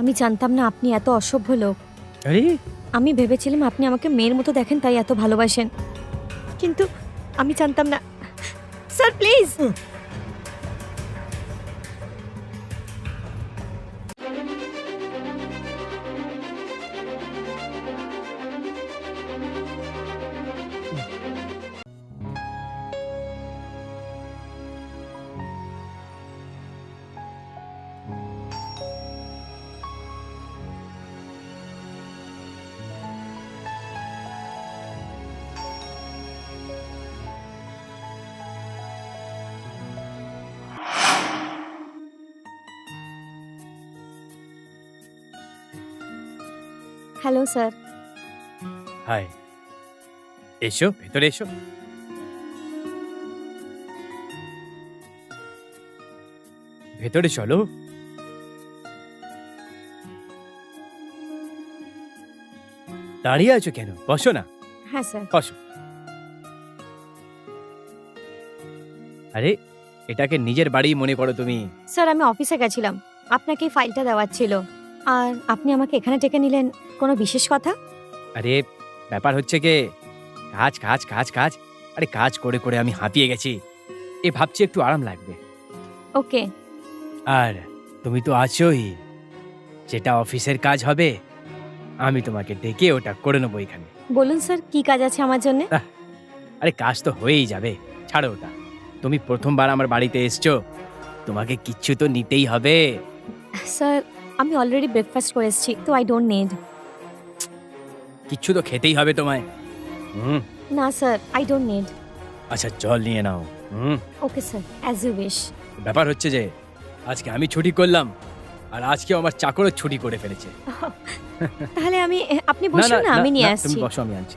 আমি জানতাম না আপনি এত অসভ্য লোক। আরে আমি ভেবেছিলাম আপনি আমাকে মেয়ের মতো দেখেন তাই এত ভালোবাসেন, কিন্তু আমি জানতাম না। Sir please. Hello sir. Hi, এসো ভেতরে এসো। ভেতরে চলো। দাঁড়িয়ে আছো কেন? বসো না। হ্যাঁ স্যার। বসো। আরে এটাকে নিজের বাড়ি মনে করো তুমি। স্যার আমি অফিসে গেছিলাম, আপনাকে এই ফাইলটা দেওয়ার ছিল, আর আপনি আমাকে এখানে ডেকে নিলেন। কোনো বিশেষ কথা? আরে ব্যাপার হচ্ছে কে, কাজ কাজ কাজ কাজ। আরে কাজ করে করে আমি হাঁপিয়ে গেছি, এ ভাবছি একটু আরাম লাগবে। ওকে। আর তুমি তো আছোই, যেটা অফিসের কাজ হবে আমি তোমাকে ডেকে ওটা করে নেবো এখানে। বলুন স্যার, কি কাজ আছে আমার জন্য? আরে কাজ তো হয়েই যাবে, ছাড়ো ওটা। তুমি প্রথমবার আমার বাড়িতে এসছো, তোমাকে কিচ্ছু তো নিতেই হবে। স্যার আমি অলরেডি ব্রেকফাস্ট করে এসেছি, তো আই ডোন্ট নিড। কিচ্ছু তো খেতেই হবে তোমায়। হুম। না স্যার, আই ডোন্ট নিড। আচ্ছা জল নিয়ে নাও। হুম। Okay sir, as you wish. ব্যাপার হচ্ছে যে আজকে আমি ছুটি করলাম, আর আজকে আমার চাকরও ছুটি করে ফেলেছে। তাহলে আপনি বসুন না, আমি নিয়ে তুমি আসছি। বসো, আমি আনছি,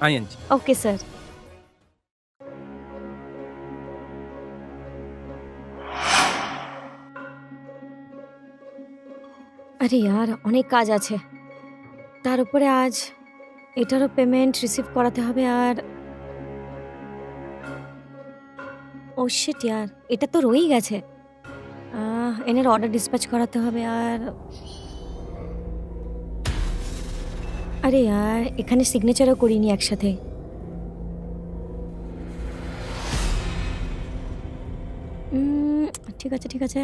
আমি আনছি। Okay sir. আরে ইয়ার, অনেক কাজ আছে, তার উপরে আজ এটারও পেমেন্ট রিসিভ করাতে হবে। আর ও শিট ইয়ার, এটা তো রয়েই গেছে। এনের অর্ডার ডিসপ্যাচ করাতে হবে। আর আরে ইয়ার, এখানে সিগনেচারও করিনি একসাথে। ঠিক আছে ঠিক আছে,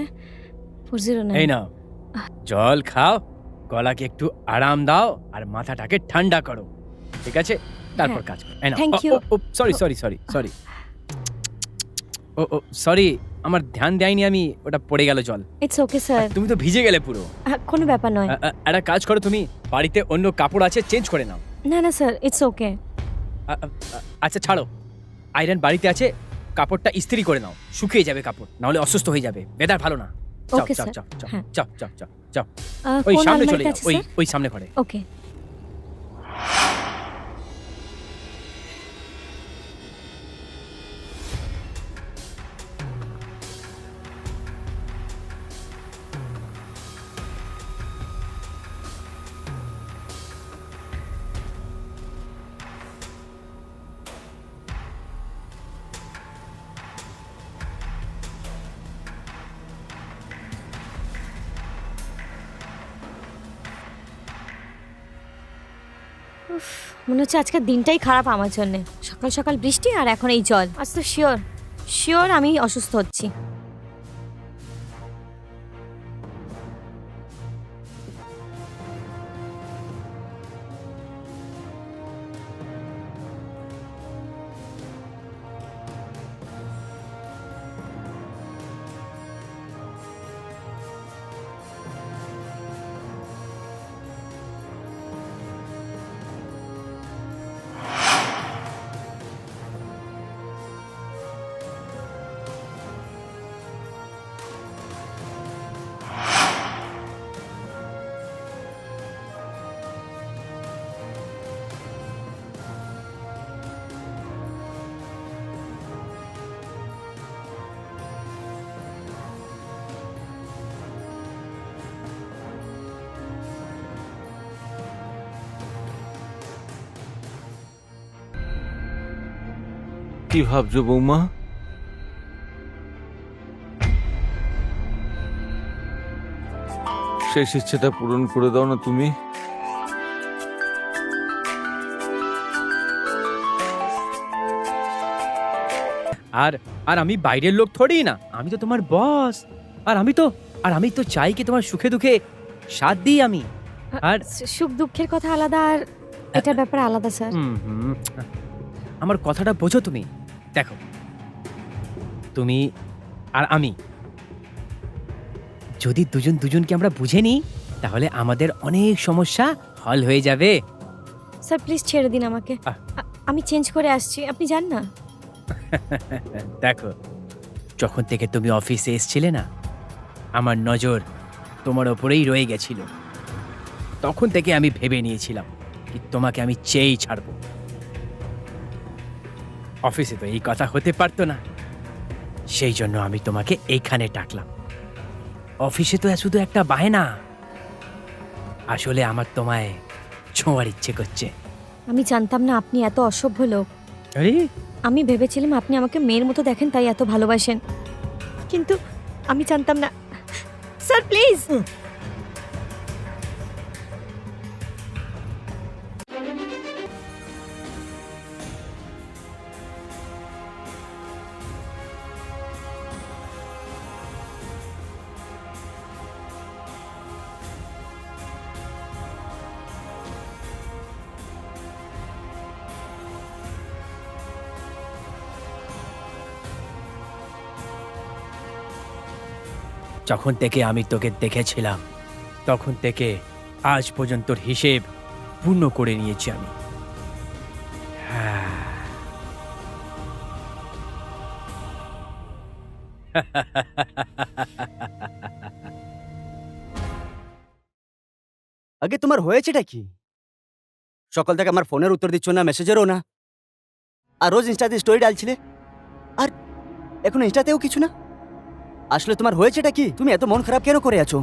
409। এই নাও জল খাও, গলাকে একটু আরাম দাও, আর মাথাটাকে ঠান্ডা করো, ঠিক আছে? তারপর কাজ করো। এই নাও। Thank you. Sorry sorry sorry sorry. ও সরি, আমার ধ্যান দেয়নি আমি, ওটা পড়ে গেল জল। It's okay sir. আর তুমি তো ভিজে গেলে পুরো। কোনো ব্যাপার নয়। একটা কাজ করো, তুমি বাড়িতে অন্য কাপড় আছে, চেঞ্জ করে নাও। না না স্যার, ইটস ওকে। আচ্ছা ছাড়ো, আয়রন বাড়িতে আছে, কাপড়টা ইস্ত্রি করে নাও, শুকিয়ে যাবে কাপড়, নাহলে অসুস্থ হয়ে যাবে, বেদার ভালো না। যাও ওকে যাও স্যার। যাও যাও হ্যাঁ। যাও যাও যাও যাও। ওই কোন সামনে চলে আলমারিতে যাও, আছে ওই স্যার? ওই সামনে ঘরে। ওকে। উফ, মনে হচ্ছে আজকের দিনটাই খারাপ আমার জন্য। সকাল সকাল বৃষ্টি, আর এখন এই জল। আজ তো শিওর শিওর আমি অসুস্থ হচ্ছি। কি ভাবছো বৌমা? শেষ ইচ্ছেটা পূরণ করে দাও না তুমি। আর আর আমি বাইরের লোক থোড়ি না, আমি তো তোমার বস। আর আমি তো চাই কি তোমার সুখে দুঃখে সাথ দিই আমি। আর সুখ দুঃখের কথা আলাদা আর এটার ব্যাপার আলাদা স্যার। হুম, আমার কথাটা বোঝো তুমি। দেখো, তুমি আর আমি যদি দুজন দুজনকে আমরা বুঝে নিই, তাহলে আমাদের অনেক সমস্যা হল হয়ে যাবে। স্যার প্লিজ ছেড়ে দিন আমাকে। আমি চেঞ্জ করে আসছি, আপনি যান না। দেখো, যখন থেকে তুমি অফিসে এসছিলে না, আমার নজর তোমার ওপরেই রয়ে গেছিল। তখন থেকে আমি ভেবে নিয়েছিলাম কি তোমাকে আমি চেয়েই ছাড়বো। অফিসে তো এই কথা হতে পারতো না, সেই জন্য আমি তোমাকে এইখানে ডাকলাম। অফিসে তো শুধু একটা বাহানা, আসলে আমার তোমায় ছোঁয়ার ইচ্ছে করছে। আমি জানতাম না আপনি এত অসভ্য লোক। আরে আমি ভেবেছিলাম আপনি আমাকে মেয়ের মতো দেখেন, তাই এত ভালোবাসেন, কিন্তু আমি জানতাম না। Sir please. যখন থেকে আমি তোকে দেখেছিলাম, তখন থেকে আজ পর্যন্ত হিসেব পূর্ণ করে নিয়েছি আমি। হ্যাঁ। আগে তোমার হয়েছেটা কি? সকাল থেকে আমার ফোনের উত্তর দিচ্ছ না, মেসেজেরও না, আর রোজ ইনস্টাতে স্টোরি ডালছিলে, আর এখন ইনস্টাতেও কিছু না। আসলে তোমার হয়েছেটা কি? তুমি এত মন খারাপ কেন করে আছো?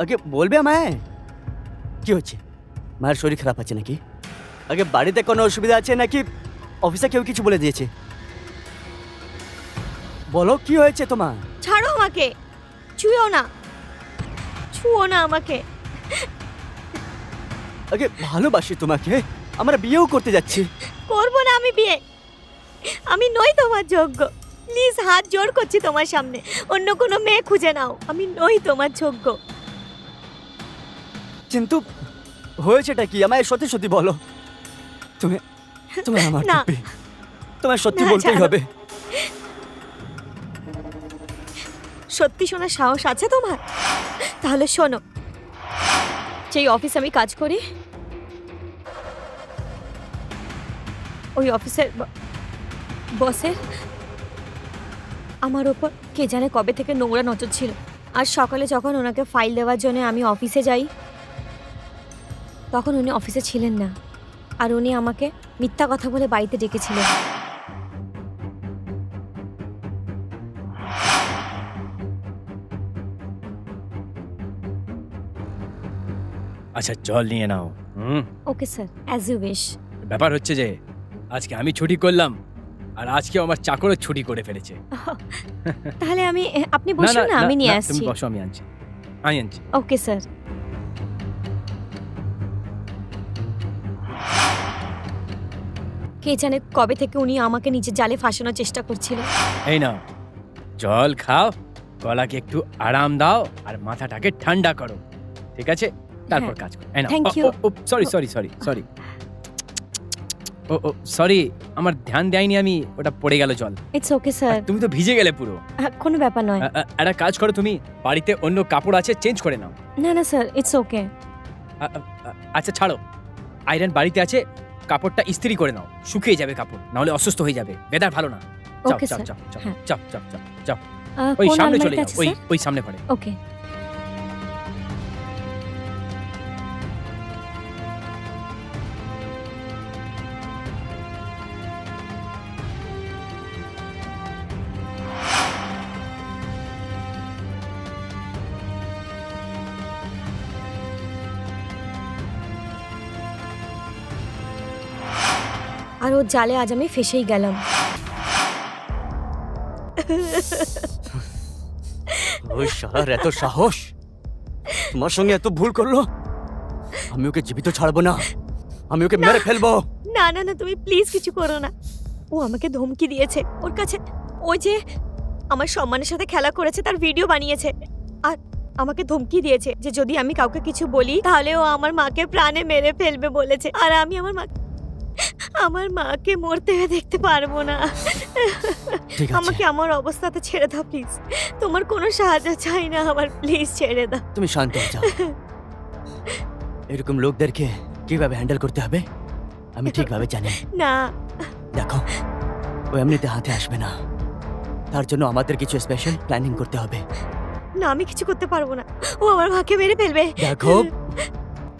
আগে বলবে আমায় কি হচ্ছে? মায়ের শরীর খারাপ আছে নাকি? আগে বাড়িতে কোনো অসুবিধা আছে নাকি অফিসে কেউ কিছু বলে দিয়েছে? বলো কি হয়েছে তোমার? ছাড়ো আমাকে, ছুঁয়ো না, ছুঁয়ো না আমাকে। আগে ভালোবাসি তোমাকে, আমরা বিয়েও করতে যাচ্ছি। করবো না আমি বিয়ে, আমি নই তোমার যোগ্য। প্লিজ হাত জোর করছি তোমার সামনে, অন্য কোনো মেয়ে খুঁজে নাও, আমি নই তোমার যোগ্য। কিন্তু হয়েছেটা কি? আমায় সত্যি সত্যি বলো। তুমি তুমি আমার না। টুপি, তোমায় সত্যি না, বলতেই ছাড়ো। হবে। সত্যি শোনার সাহস আছে তোমার? তাহলে শোনো, যেই অফিসে আমি কাজ করি, ওই অফিসের বসের আমার ওপর কে জানে কবে থেকে নোংরা নজর ছিল। আর সকালে যখন ওনাকে ফাইল দেওয়ার জন্য আমি অফিসে যাই, তখন উনি অফিসে ছিলেন না, আর উনি আমাকে মিথ্যা কথা বলে বাড়িতে ডেকেছিলেন। আচ্ছা, জল নিয়ে নাও। Okay sir, as you wish. ব্যাপার হচ্ছে যে আজকে আমি ছুটি করলাম, আর আজকে আমার চাকরও ছুটি করে ফেলেছে। তাহলে আপনি বসুন না, আমি নিয়ে তুমি আসছি। বসো, আমি আনছি। Okay sir. কে জানে কবে থেকে উনি আমাকে নিজের জালে ফাঁসানোর চেষ্টা করছিল। এই নাও জল খাও, গলাকে একটু আরাম দাও, আর মাথাটাকে ঠান্ডা করো, ঠিক আছে? তারপর কাজ করো। এই নাও। Thank you. সরি। ও সরি, আমার ধ্যান দেয়নি আমি, ওটা পড়ে গেল জল। ইটস ওকে স্যার, তুমি তো ভিজে গেলে পুরো। কোনো ব্যাপার নয়। একটা কাজ করো, তুমি বাড়িতে অন্য কাপড় আছে, চেঞ্জ করে নাও। না না স্যার, ইটস ওকে। আচ্ছা ছাড়ো, আয়রন বাড়িতে আছে, কাপড়টা ইস্ত্রি করে নাও, শুকিয়ে যাবে কাপড়, নাহলে অসুস্থ হয়ে যাবে, বেদার ভালো না। যাও ওকে যাও স্যার। যাও যাও হ্যাঁ। যাও যাও যাও যাও, ওই কোন সামনে চলে আলমারিতে যাও, আছে ওই স্যার? ওই সামনে ঘরে। ওকে। আর ওর জালে আজ আমি ফেসেই গেলাম। ওই শালার এত সাহস, তোমার সঙ্গে এত ভুল করলো। আমি ওকে জীবিত ছাড়বো না, আমি ওকে মেরে ফেলবো। না না না, তুমি প্লিজ কিছু করো না। ও আমাকে ধমকি দিয়েছে, ওর কাছে ওই যে আমার সম্মানের সাথে খেলা করেছে তার ভিডিও বানিয়েছে, আর আমাকে ধমকি দিয়েছে যে যদি আমি কাউকে কিছু বলি তাহলে ও আমার মাকে প্রাণে মেরে ফেলবে বলেছে। আর আমি আমার মাকে মরতে দেখতে পারবো না। ঠিক আছে, আমাকে আমার অবস্থাতে ছেড়ে দাও প্লিজ। তোমার কোনো সাহায্য চাই না আমার, প্লিজ ছেড়ে দাও। তুমি শান্ত হয়ে যাও। এরকম লোকদেরকে কিভাবে হ্যান্ডেল করতে হবে আমি ঠিকভাবে জানি। না দেখো, ও এমনিতে হাতে আসবে না, তার জন্য আমাদের কিছু স্পেশাল প্ল্যানিং করতে হবে। না, আমি কিছু করতে পারবো না, ও আমার মাকে মেরে ফেলবে। দেখো,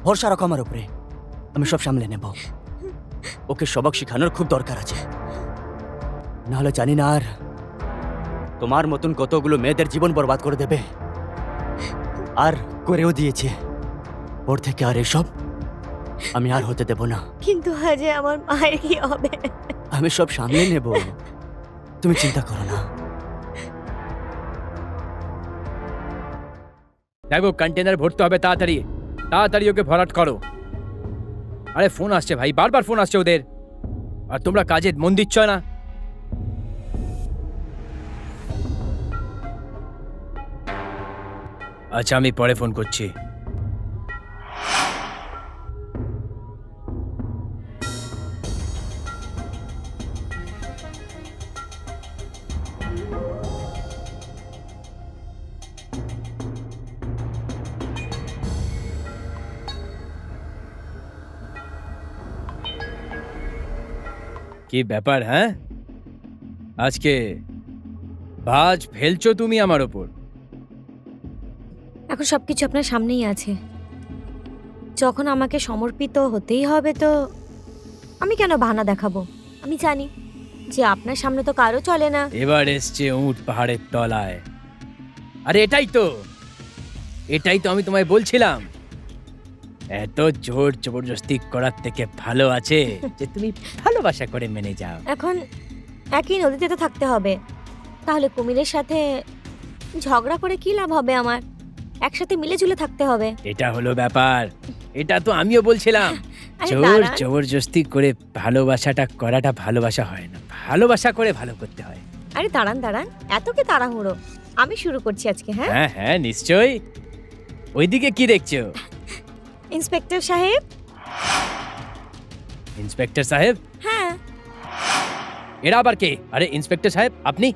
ভরসা রাখো আমার উপরে, আমি সব সামলে নেব। ওকে সবক শেখানোর খুব দরকার আছে, নাহলে জানি না আর তোমার মতন কতগুলো মেয়েদের জীবন বরবাদ করে দেবে। আর করেও দিয়েছে। ওর থেকে আর এসব আমি আর হতে দেব না। কিন্তু আজ আমার মায়ের কি হবে? আমি সব সামলে নেব, তুমি চিন্তা করো না। দেখো, কন্টেনার ভরতে হবে, তাড়াতাড়ি তাড়াতাড়ি ওকে ভরাট করো। আরে ফোন আসছে ভাই, বারবার ফোন আসছে ওদের, আর তোমরা কাজে মন দিচ্ছ না। আচ্ছা, আমি পরে ফোন করছি। কি ব্যাপার, হ্যাঁ? আজকে বাজ ফেলছো তুমি আমার ওপর। এখন সবকিছু আপনার সামনেই আছে, যখন আমাকে সমর্পিত হতেই হবে তো আমি কেন বাহানা দেখাবো? আমি জানি যে আপনার সামনে তো কারো চলে না। এবার এসছে উট পাহাড়ের তলায়। আরে এটাই তো আমি তোমায় বলছিলাম। এত জোর জবরদস্তি করার থেকে ভালো আছে যে তুমি ভালোবাসা করে মেনে যাও। এখন একই নদীতে তো থাকতে হবে, তাহলে কুমিরের সাথে ঝগড়া করে কি লাভ হবে আমার? একসাথে মিলেঝুলে থাকতে হবে। এটা হলো ব্যাপার, এটা তো আমিও বলছিলাম। আরে জোর দাঁড়ান। জবরদস্তি করে ভালোবাসাটা করাটা ভালোবাসা হয় না, ভালোবাসা করে ভালো করতে হয়। আরে দাঁড়ান দাঁড়ান, এত কি তাড়াহুড়ো? আমি শুরু করছি আজকে। হ্যাঁ, হ্যাঁ হ্যাঁ, নিশ্চয়ই। ওইদিকে কি দেখছো? ইন্সপেক্টর সাহেব। ইন্সপেক্টর সাহেব? হ্যাঁ, এরা আবার কে? আরে ইন্সপেক্টর সাহেব, আপনি?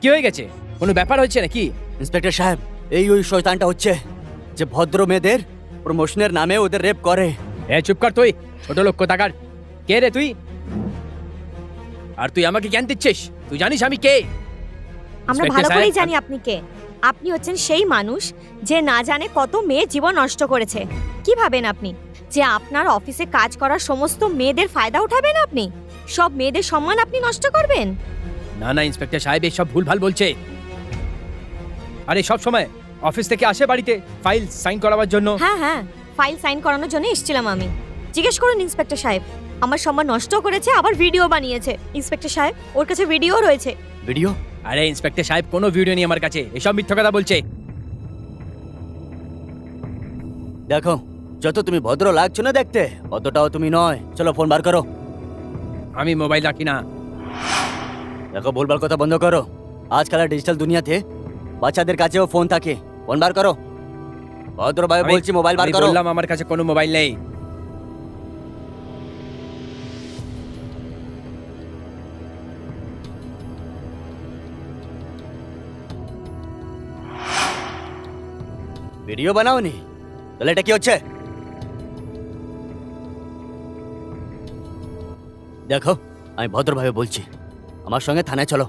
কি হয়ে গেছে? কোনো ব্যাপার হচ্ছে নাকি? ইন্সপেক্টর সাহেব, এই ওই শয়তানটা হচ্ছে যে ভদ্র মেয়েদের প্রমোশনের নামে ওদের রেপ করে। এ চুপ কর তুই, ছোট লোক কোথাকার। কে রে তুই? আর তুই আমাকে জ্ঞান দিচ্ছিস? তুই জানিস আমি কে? আমরা ইন্সপেক্টর ভালো সাহেব, করেই জানি আপনি কে। আপনি হচ্ছেন সেই মানুষ যে না জানে কত মেয়ে জীবন নষ্ট করেছে। কি ভাবেন আপনি যে আপনার অফিসে কাজ করার সমস্ত মেয়েদের ফায়দা উঠাবেন? আপনি সব মেয়েদের সম্মান আপনি নষ্ট করবেন? না না ইন্সপেক্টর সাহেব, এই সব ভুলভাল বলছে। আরে সব সময় অফিস থেকে আসে বাড়িতে ফাইল সাইন করাবার জন্য। হ্যাঁ হ্যাঁ, ফাইল সাইন করানোর জন্য এসেছিলাম আমি। জিজ্ঞেস করুন ইন্সপেক্টর সাহেব, আমার সম্মান নষ্ট করেছে, আবার ভিডিও বানিয়েছে। ইন্সপেক্টর সাহেব, ওর কাছে ভিডিও রয়েছে। ভিডিও? আরে ইন্সপেক্টর সাহেব, কোনো ভিডিও নেই আমার কাছে, এসব মিথ্যা কথা বলছে। দেখো, যত তুমি ভদ্র লাগছো না দেখতে, অতটাও তুমি নয়। চলো ফোন বার করো। আমি মোবাইল রাখি না। দেখো, বলবার কথা বন্ধ করো। আজকাল ডিজিটাল দুনিয়াতে বাচ্চাদের কাছেও ফোন থাকে। ফোন বার করো। ভদ্রভাবে আমি- বলছি, মোবাইল বার আমি করো। বললাম আমার কাছে কোনো মোবাইল নেই। ভিডিও বানাওনি? তাহলে এটা কি হচ্ছে? দেখো, আমি ভদ্রভাবে বলছি, আমার সঙ্গে থানায় চলো।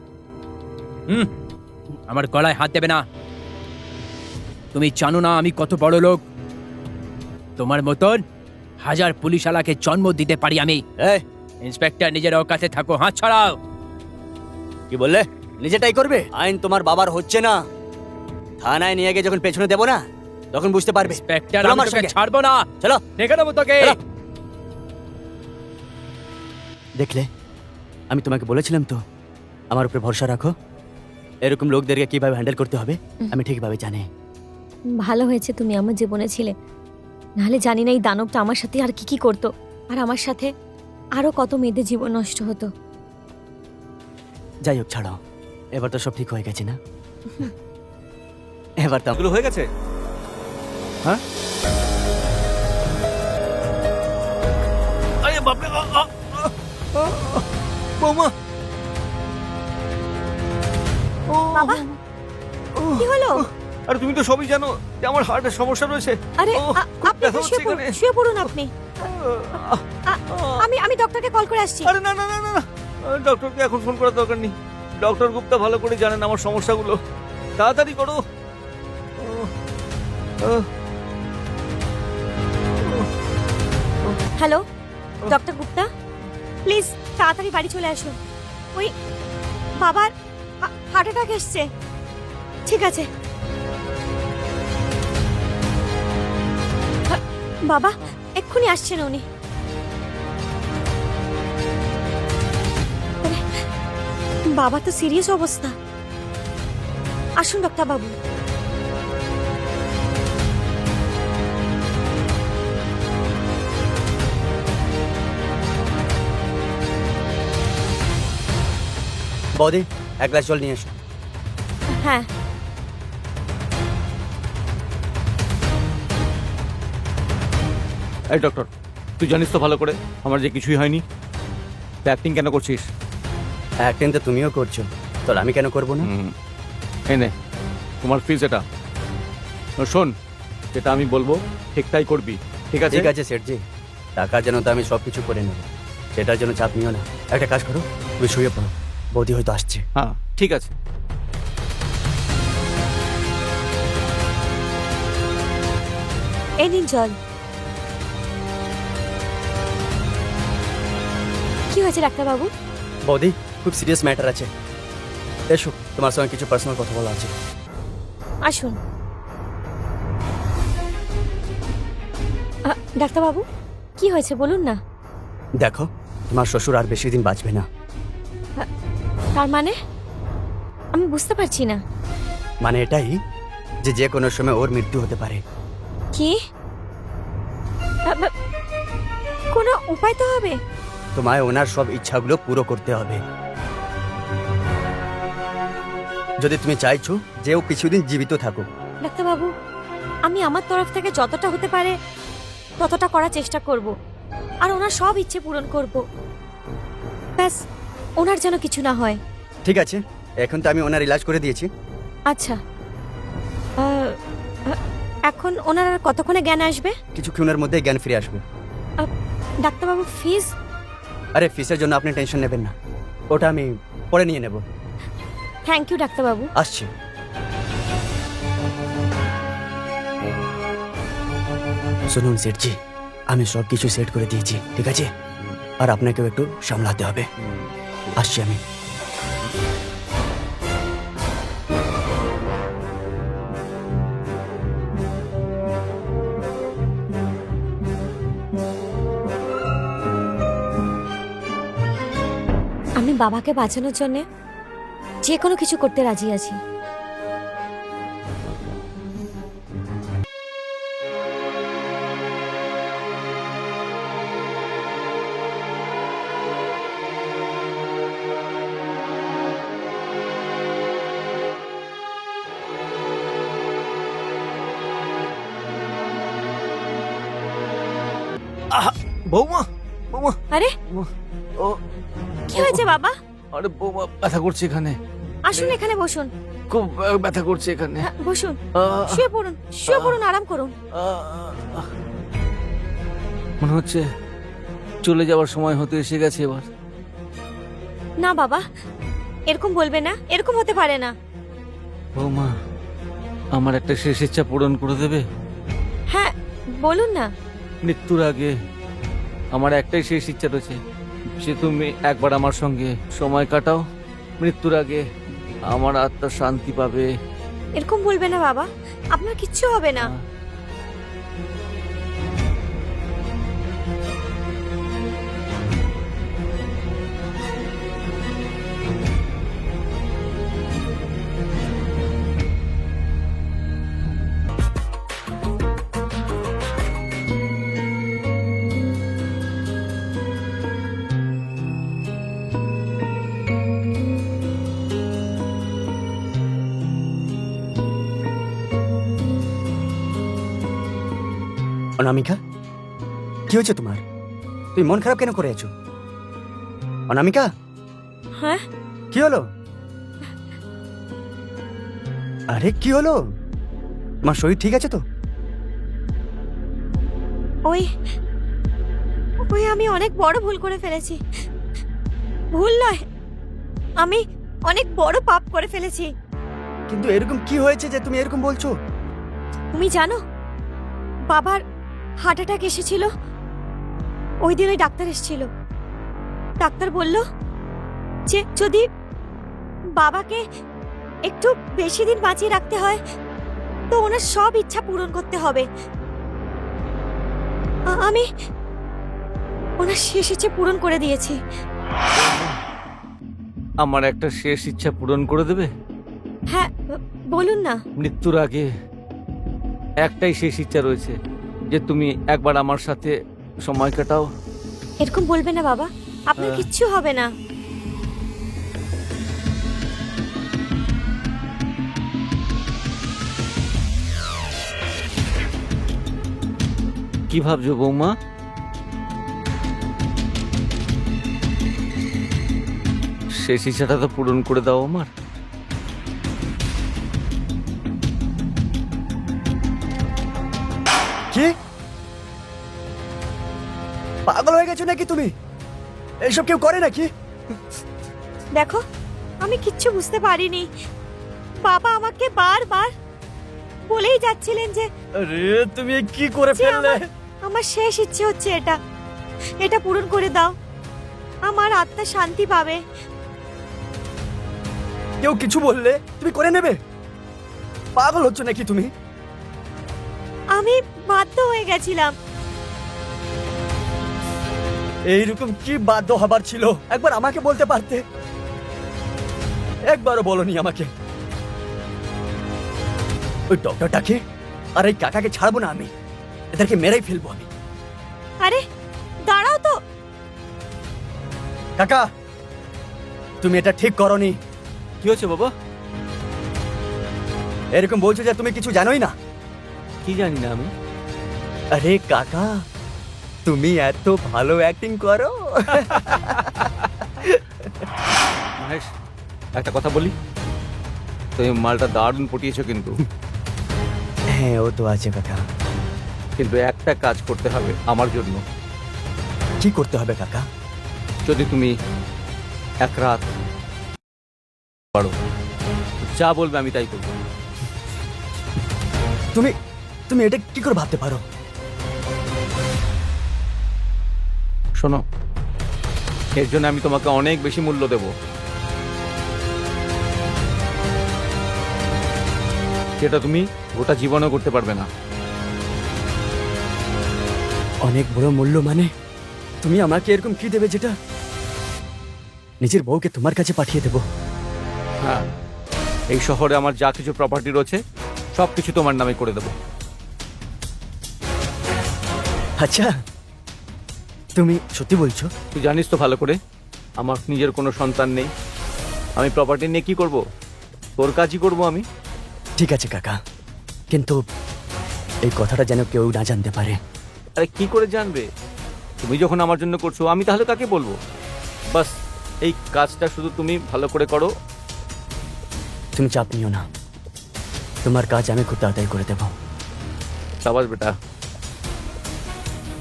হুম, আমার গলায় হাত দেবে না। তুমি জানো না আমি কত বড় লোক? তোমার মতন হাজার পুলিশওয়ালাকে জন্ম দিতে পারি আমি। এই, ইন্সপেক্টর, নিজের অকাতে থাকো, হাত ছড়াও। কি বললে? নিজেটাই করবে? আইন তোমার বাবার হচ্ছে না। থানায় নিয়ে গিয়ে যখন পেছনে দেবো না, তখন বুঝতে পারবে। ইন্সপেক্টর, চলো আমি আমার তোকে সঙ্গে। ছাড়বো না। চলো। দেখে নেবো তোকে। চলো। দেখলে, আমি তোমাকে বলেছিলাম তো আমার উপরে ভরসা রাখো। এরকম লোকদেরকে কিভাবে হ্যান্ডেল করতে হবে আমি ঠিকভাবে জানি। ভালো হয়েছে তুমি আমার জীবনে ছিলে, নাহলে জানি না এই দানবটা আমার সাথে আর কি কি করতো, আর আমার সাথে আরো কত মেয়েদের জীবন নষ্ট হতো। যাই হোক, ছাড়ো, এবার তো সব ঠিক হয়ে গেছে না? এবার তো এগুলো হয়ে গেছে? হ্যাঁ, আরে বাপরে, বৌমা। বাবা, কি হলো? আরে তুমি তো সবই জানো যে আমার হার্টের সমস্যা রয়েছে। আরে ও, খুব আপনি ব্যথা তো হচ্ছে এখানে। শুয়ে পড়ুন আপনি। আমি ডক্টরকে কল করে আসছি। আরে না না না না না, ডক্টরকে এখন ফোন করার দরকার নেই। ডক্টর গুপ্তা ভালো করে জানেন আমার সমস্যাগুলো। তাড়াতাড়ি করো। হ্যালো ডক্টর গুপ্তা, প্লিজ তাড়াতাড়ি বাড়ি চলে আসুন। ওই বাবার হার্ট অ্যাটাক এসছে। ঠিক আছে বাবা, এক্ষুনি আসছেন উনি। আরে, বাবা তো সিরিয়াস অবস্থা। আসুন ডাক্তার বাবু। বৌদি, এক গ্লাস জল নিয়ে এসো। হ্যাঁ, এই ডক্টর, তুই জানিস তো ভালো করে আমার যে কিছুই হয়নি। অ্যাক্টিং কেন করছিস? অ্যাক্টিং তো তুমিও করছো, তো আমি কেন করবো না? এনে তোমার ফিস এটা। শোন, যেটা আমি বলবো ঠিক তাই করবি, ঠিক আছে? ঠিক আছে সেটজি, টাকার জন্য তো আমি সব কিছু করে নেব, সেটার জন্য চাপ নিও না। একটা কাজ করো, তুমি শুয়ে পড়ো, বৌদি হয়তো আসছে। হ্যাঁ ঠিক আছে। এই নিন জল। কি হয়েছে ডাক্তার বাবু? বৌদি, খুব সিরিয়াস ম্যাটার আছে, এসো, তোমার সঙ্গে কিছু পার্সোনাল কথা বলা আছে। আসুন। ডাক্তার বাবু, কি হয়েছে বলুন না। দেখো, তোমার শ্বশুর আর বেশি দিন বাঁচবে না। তার মানে আমি বুঝতে পারছি না। মানে এটাই যে যে কোনো সময় ওর মৃত্যু হতে পারে। কি? কোনো উপায় তো হবে। তোমায় ওনার সব ইচ্ছাগুলো পুরো করতে হবে। যদি তুমি চাইছো যে ও কিছুদিন জীবিত থাকুক। ডাক্তার বাবু, আমি আমার তরফ থেকে যতটা হতে পারে ততটা করার চেষ্টা করব, আর ওনার সব ইচ্ছে পূরণ করব। ব্যাস, ওনার যেন কিছু না হয়। ঠিক আছে, এখন তো আমি ওনার ইলাজ করে দিয়েছি। আচ্ছা, এখন ওনার আর কতক্ষণে জ্ঞান আসবে? কিছুক্ষণের মধ্যে জ্ঞান ফিরে আসবে। ডাক্তারবাবু, ফিজ? আরে ফিসের জন্য আপনি টেনশন নেবেন না, ওটা আমি পরে নিয়ে নেব। থ্যাংক ইউ ডাক্তারবাবু। আসছি। শুনুন সেটজি, আমি সব কিছু সেট করে দিয়েছি, ঠিক আছে? আর আপনাকেও একটু সামলাতে হবে। আসছি আমি। আমি বাবাকে বাঁচানোর জন্য যে কোনো কিছু করতে রাজি আছি। বৌমা, বৌমা, আরে ও, কি হয়েছে বাবা? আরে বৌমা, ব্যথা করছে এখানে। আসুন, এখানে বসুন। খুব ব্যথা করছে এখানে। হ্যাঁ, বসুন, আহ, শুয়ে পড়ুন, শুয়ে পড়ুন, আরাম করুন। আহ, মনে হচ্ছে চলে যাওয়ার সময় হতে এসে গেছে এবার। না বাবা, এরকম বলবে না, এরকম হতে পারে না। বৌমা, আমার একটা শেষ ইচ্ছা পূরণ করে দেবে? হ্যাঁ, বলুন না। মৃত্যুর আগে আমার একটাই শেষ ইচ্ছা রয়েছে, যে তুমি একবার আমার সঙ্গে সময় কাটাও। মৃত্যুর আগে আমার আত্মা শান্তি পাবে। এরকম বলবে না বাবা, আপনার কিচ্ছু হবে না। অনামিকা কি হয়েছে তোমার? তুমি মন খারাপ কেন করে আছো? অনামিকা হ্যাঁ কি হলো? আরে কি হলো? তোমার শরীর ঠিক আছে তো? ওই ওই আমি অনেক বড় ভুল করে ফেলেছি। ভুল নয়, আমি অনেক বড় পাপ করে ফেলেছি। কিন্তু এরকম কি হয়েছে যে তুমি এরকম বলছো? তুমি জানো বাবার হার্ট অ্যাটাক এসেছিল। ওই দিন ওই ডাক্তার এসেছিল। ডাক্তার বলল যে যদি বাবাকে একটু বেশি দিন বাঁচিয়ে রাখতে হয় তো ওনার সব ইচ্ছা পূরণ করতে হবে। আমি ওনার শেষ ইচ্ছে পূরণ করে দিয়েছি। আমার একটা শেষ ইচ্ছা পূরণ করে দেবে? হ্যাঁ বলুন না। মৃত্যুর আগে একটাই শেষ ইচ্ছা রয়েছে, যে তুমি একবার আমার সাথে সময় কাটাও। এরকম বলবে না বাবা, আপনার কিচ্ছু হবে না। কি ভাবছো বৌমা? শেষ ইচ্ছাটা তো পূরণ করে দাও আমার। কি পাগল হয়ে গেছো নাকি তুমি? এইসব কেউ করে নাকি? দেখো আমি কিচ্ছু বুঝতে পারিনি। বাবা আমাকে বারবার বলেই যাচ্ছিলেন যে আরে তুমি কি করে যে আমার শেষ ইচ্ছে হচ্ছে এটা, এটা পূরণ করে দাও, আমার আত্মা শান্তি পাবে। কেউ কিছু বললে তুমি করে নেবে? পাগল হচ্ছ নাকি তুমি? আমি বাধ্য হয়ে গেছিলাম। এইরকম কি বাধ্য হবার ছিল? একবার আমাকে বলতে পারতে। একবারও বলনি আমাকে। ওই ডক্টরটাকে আর এই কাকাকে ছাড়বো না আমি, এদেরকে মেরেই ফেলবো আমি। আরে দাঁড়াও তো। কাকা তুমি এটা ঠিক করনি। কি হচ্ছে বাবা? এরকম বলছো যে তুমি কিছু জানোই না। কি জানি না আমি? আরে কাকা তুমি এত ভালো অ্যাক্টিং করো। মহেশ, একটা কথা বলি, তুমি মালটা দারুণ পটিয়েছো কিন্তু। হ্যাঁ ও তো আছে কাকা। কিন্তু একটা কাজ করতে হবে আমার জন্য। কি করতে হবে কাকা? যদি তুমি এক রাত পারো, যা বলবে আমি তাই করবো। তুমি তুমি এটা কি করে ভাবতে পারো? শোনো, এর জন্য আমি তোমাকে অনেক বেশি মূল্য দেব, যেটা তুমি গোটা জীবনও করতে পারবে না। অনেক বড় মূল্য মানে? তুমি আমাকে এরকম কি দেবে যেটা নিজের বউকে তোমার কাছে পাঠিয়ে দেবো? হ্যাঁ, এই শহরে আমার যা কিছু প্রপার্টি রয়েছে সব কিছু তোমার নামে করে দেবো। আচ্ছা তুমি সত্যি বলছো? তুই জানিস তো ভালো করে আমার নিজের কোনো সন্তান নেই। আমি প্রপার্টি নিয়ে কি করব? তোর কাজই করব আমি। ঠিক আছে কাকা, কিন্তু এই কথাটা যেন কেউ না জানতে পারে। আরে কি করে জানবে? তুমি যখন আমার জন্য করছো, আমি তাহলে কাকে বলবো? বাস এই কাজটা শুধু তুমি ভালো করে করো। তুমি চাপ নিও না, তোমার কাজ আমি খুব তাড়াতাড়ি করে দেবো। সাবাস বেটা।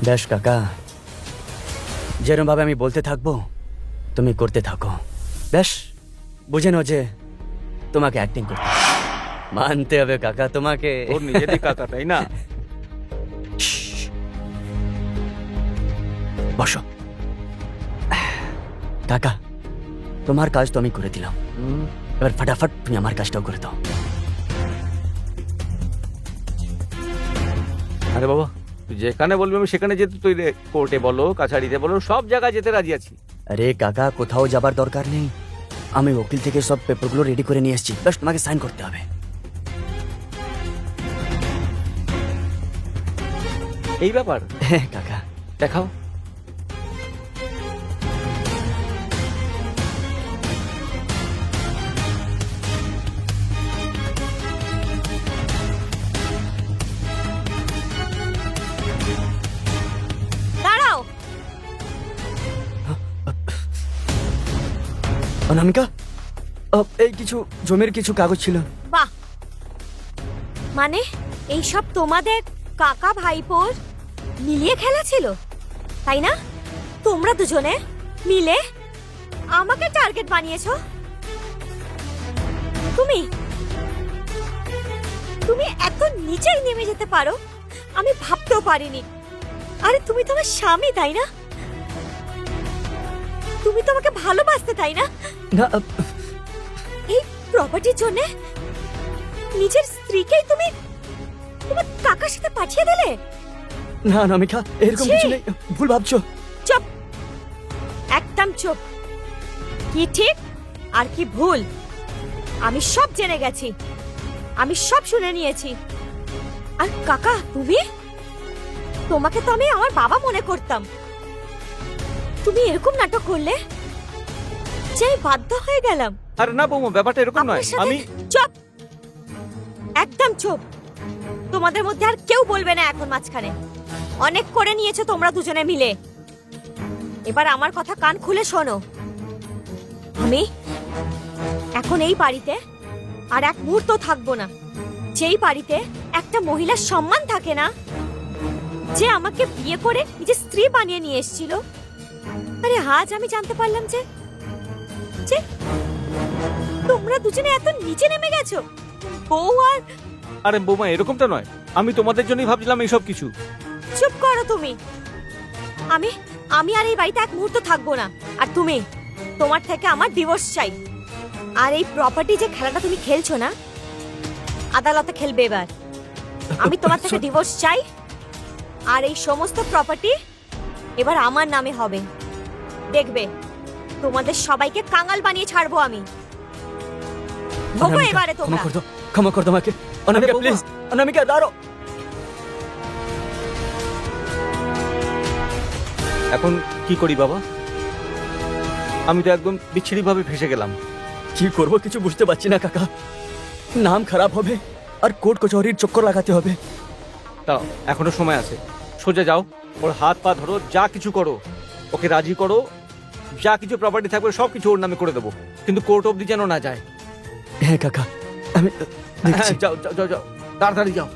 বেশ কাকা, যেরকম ভাবে আমি বলতে থাকবো তুমি করতে থাকো। বেশ বুঝে নাও যে তোমাকে অ্যাক্টিং করতে মানতে হবে কাকা তোমাকে। ওর নিজেরই কাকা, তাই না? শ্শ্। বসো কাকা, তোমার কাজ তো আমি করে দিলাম, এবার ফটাফট তুমি আমার কাজটাও করে দাও। আরে বাবা, তুই যেখানে বলবি আমি সেখানে যেতে তৈরি। কোর্টে বলো, কাছারিতে বলো, সব জায়গায় যেতে রাজি আছি। আরে কাকা কোথাও যাবার দরকার নেই, আমি উকিল থেকে সব পেপারগুলো রেডি করে নিয়ে এসেছি, বাস তোমাকে সাইন করতে হবে। এই ব্যাপার? হ্যাঁ কাকা। দেখাও। অনামিকা, এই কিছু জমির কিছু কাগজ ছিল। বাহ, মানে এইসব তোমাদের কাকা ভাইপোর মিলিয়ে খেলা ছিল, তাই না? তোমরা দুজনে মিলে আমাকে টার্গেট বানিয়েছো। তুমি তুমি এত নিচে নেমে যেতে পারো আমি ভাবতেও পারিনি। আরে তুমি তোমার স্বামী, তাই না? তুমি তোমাকে ভালোবাসতে, তাই না? না, এই প্রপার্টির জন্য নিজের স্ত্রীকেই তুমি তোমার কাকার সাথে পাঠিয়ে দিলে। না অনামিকা, এরকম ছি! কিছু নেই, ভুল ভাবছো। চুপ, একদম চুপ। কি ঠিক আর কি ভুল আমি সব জেনে গেছি, আমি সব শুনে নিয়েছি। আর কাকা, তোমাকে তো আমি আমার বাবা মনে করতাম। তুমি এরকম নাটক করলে যে আমি বাধ্য হয়ে গেলাম আরে না বৌমা, ব্যাপারটা এরকম নয়। আপনার সাথে। আমি চুপ, একদম চুপ। তোমাদের মধ্যে আর কেউ বলবে না এখন মাঝখানে। অনেক করে নিয়েছো তোমরা দুজনে মিলে। এবার আমার কথা কান খুলে শোনো। আমি এখন এই বাড়িতে আর এক মুহূর্ত থাকবো না। যেই বাড়িতে একটা মহিলার সম্মান থাকে না, যে আমাকে বিয়ে করে নিজের স্ত্রী বানিয়ে নিয়ে এসেছিল, আরে আজ আমি জানতে পারলাম যে যে তোমরা দুজনে এত নিচে নেমে গেছো। বউ আর আরে বৌমা, এরকমটা নয়। আমি তোমাদের জন্যই ভাবছিলাম এইসব কিছু। চুপ করো তুমি। আমি আমি আর এই বাড়িতে এক মুহূর্ত থাকবো না। আর তুমি, তোমার থেকে আমার ডিভোর্স চাই। আর এই প্রপার্টি যে খেলাটা তুমি খেলছো না, আদালতে খেলবে এবার। আমি তোমার থেকে ডিভোর্স চাই। আর এই সমস্ত প্রপার্টি এবার আমার নামে হবে। দেখবে তোমাদের সবাইকে কাঙাল বানিয়ে ছাড়বো আমি। ভোগো অনামিকা, এবারে ক্ষমা তোমরা। কর দাও, ক্ষমা কর তোমাকে। অনামিকা বৌমা। প্লিজ, অনামিকা দাঁড়াও। এখন কি করি বাবা? আমি তো একদম বিচ্ছিরি ভাবে ফেসে গেলাম। কি করব কিছু বুঝতে পারছি না কাকা। নাম খারাপ হবে আর কোর্ট কচহরির চক্কর লাগাতে হবে। তাও এখনো সময় আছে। সোজা যাও, ওর হাত পা ধরো, যা কিছু করো, ওকে রাজি করো। যা কিছু প্রপার্টি থাকবে সব কিছু ওর নামে করে দেবো, কিন্তু কোর্ট অবধি যেন না যায়। হ্যাঁ কাকা, আমি দেখছি। হ্যাঁ, যাও যাও যাও যাও, তাড়াতাড়ি যাও।